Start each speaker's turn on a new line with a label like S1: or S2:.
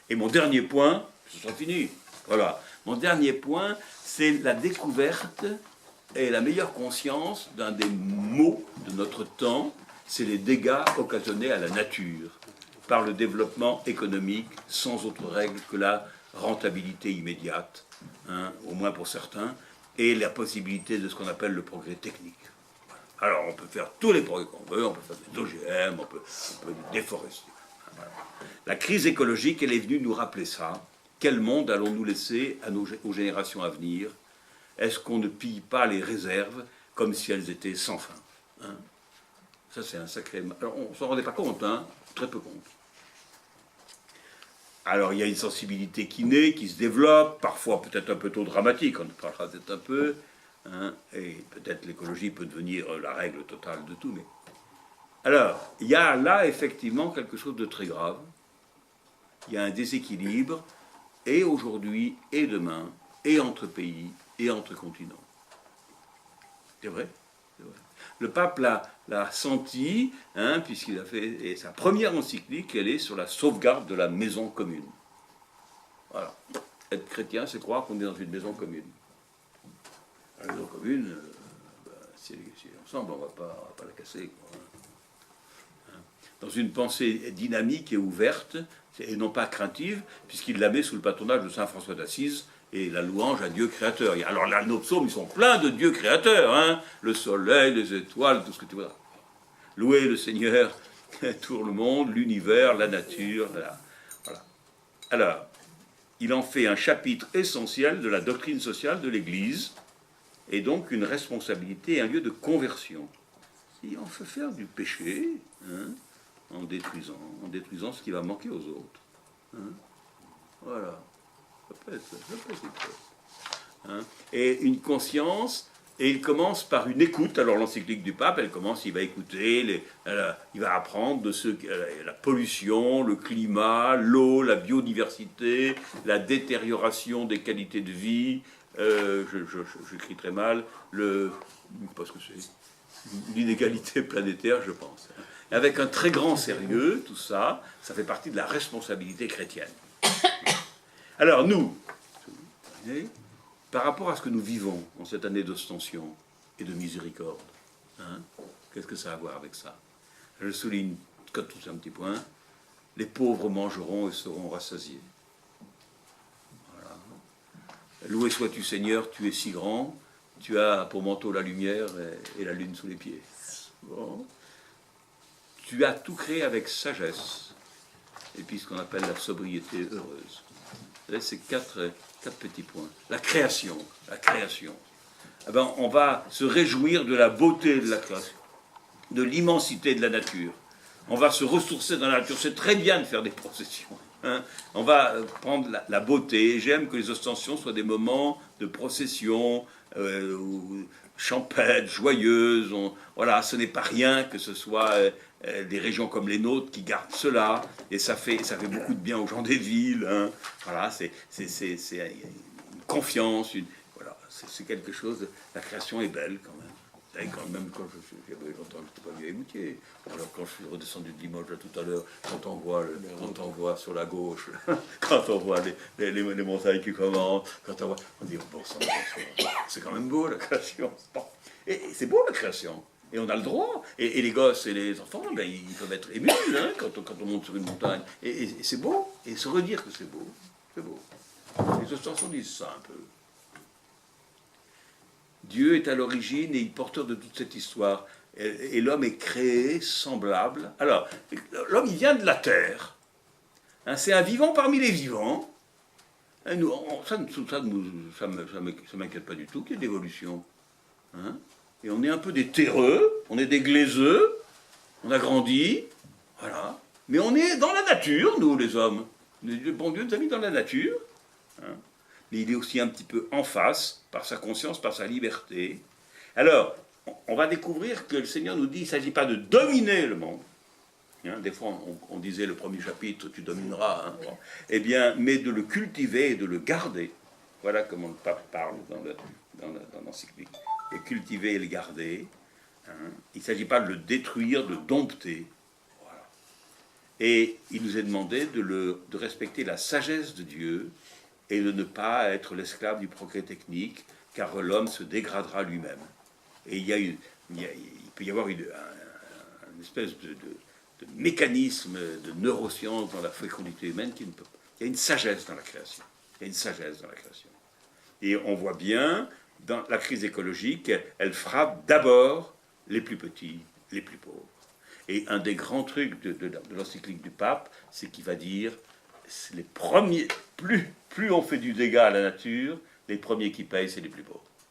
S1: Et mon dernier point, ce sera fini, voilà, mon dernier point, c'est la découverte et la meilleure conscience d'un des maux de notre temps, c'est les dégâts occasionnés à la nature par le développement économique sans autre règle que la rentabilité immédiate, hein, au moins pour certains, et la possibilité de ce qu'on appelle le progrès technique. Alors on peut faire tous les progrès qu'on veut, on peut faire des OGM, on peut déforester. Voilà. La crise écologique, elle est venue nous rappeler ça. Quel monde allons-nous laisser aux générations à venir? Est-ce qu'on ne pille pas les réserves comme si elles étaient sans fin, hein? Ça, c'est un sacré... Alors, on ne s'en rendait pas compte, hein? Très peu compte. Alors, il y a une sensibilité qui naît, qui se développe, parfois peut-être un peu trop dramatique, on en parlera peut-être un peu, hein? Et peut-être l'écologie peut devenir la règle totale de tout, mais... Alors, il y a là, effectivement, quelque chose de très grave. Il y a un déséquilibre, et aujourd'hui, et demain, et entre pays, et entre continents. C'est vrai, c'est vrai. Le pape l'a senti, hein, puisqu'il a fait sa première encyclique, elle est sur la sauvegarde de la maison commune. Voilà. Être chrétien, c'est croire qu'on est dans une maison commune. La maison commune, si elle est ensemble, on ne va pas la casser, quoi. Dans une pensée dynamique et ouverte, et non pas craintive, puisqu'il la met sous le patronage de saint François d'Assise, et la louange à Dieu créateur. Alors là, nos psaumes, ils sont pleins de Dieu créateur, hein, le soleil, les étoiles, tout ce que tu vois. Louez le Seigneur, tout le monde, l'univers, la nature, voilà. Alors, il en fait un chapitre essentiel de la doctrine sociale de l'Église, et donc une responsabilité, un lieu de conversion. Et on fait faire du péché, hein, en détruisant ce qui va manquer aux autres. Hein. Voilà. Ça peut être quelque chose. Hein. Et une conscience, et il commence par une écoute. Alors l'encyclique du pape, elle commence, il va écouter, il va apprendre de la pollution, le climat, l'eau, la biodiversité, la détérioration des qualités de vie, j'écris très mal, parce que c'est l'inégalité planétaire, je pense. Avec un très grand sérieux, tout ça, ça fait partie de la responsabilité chrétienne. Alors nous, par rapport à ce que nous vivons en cette année d'ostension et de miséricorde, hein, qu'est-ce que ça a à voir avec ça? Je souligne, comme tout un petit point, les pauvres mangeront et seront rassasiés. Voilà. Loué sois-tu Seigneur, tu es si grand, tu as pour manteau la lumière et la lune sous les pieds. Bon. Tu as tout créé avec sagesse, et puis ce qu'on appelle la sobriété heureuse. Là, c'est quatre petits points. La création. Eh ben, on va se réjouir de la beauté de la création, de l'immensité de la nature. On va se ressourcer dans la nature. C'est très bien de faire des processions. Hein. On va prendre la beauté. J'aime que les ostensions soient des moments de procession, champêtres, joyeuses. Voilà, ce n'est pas rien que ce soit des régions comme les nôtres qui gardent cela, et ça fait beaucoup de bien aux gens des villes. Hein. Voilà, c'est une confiance, voilà, c'est quelque chose. La création est belle quand même. Et quand même, quand j'avais longtemps que je n'étais pas venu à Émoutier. Alors quand je suis redescendu de Limoges là, tout à l'heure, quand on voit sur la gauche, quand on voit les montagnes qui commencent, on dit bon sang, c'est quand même beau la création. Bon. Et c'est beau la création. Et on a le droit. Et les gosses et les enfants, ben, ils peuvent être émus hein, quand on monte sur une montagne. Et c'est beau. Et se redire que c'est beau. C'est beau. Les ostensions disent ça un peu. Dieu est à l'origine et il est porteur de toute cette histoire. Et l'homme est créé semblable. Alors, l'homme, il vient de la terre. Hein, c'est un vivant parmi les vivants. Hein, ça ne m'inquiète pas du tout qu'il y ait d'évolution. Hein. Et on est un peu des terreux, on est des glaiseux, on a grandi, voilà. Mais on est dans la nature, nous, les hommes. Le bon Dieu nous a mis dans la nature. Hein. Mais il est aussi un petit peu en face, par sa conscience, par sa liberté. Alors, on va découvrir que le Seigneur nous dit, il ne s'agit pas de dominer le monde. Hein, des fois, on disait le premier chapitre, tu domineras. Hein, bon. Eh bien, mais de le cultiver et de le garder. Voilà comment le pape parle dans l'encyclique. Le cultiver et le garder. Hein. Il ne s'agit pas de le détruire, de dompter. Voilà. Et il nous est demandé de respecter la sagesse de Dieu et de ne pas être l'esclave du progrès technique, car l'homme se dégradera lui-même. Et il peut y avoir une espèce de mécanisme de neuroscience dans la fécondité humaine qui ne peut pas. Il y a une sagesse dans la création. Il y a une sagesse dans la création. Et on voit bien, dans la crise écologique, elle frappe d'abord les plus petits, les plus pauvres. Et un des grands trucs de l'encyclique du pape, c'est qu'il va dire, les premiers, plus on fait du dégât à la nature, les premiers qui payent, c'est les plus pauvres.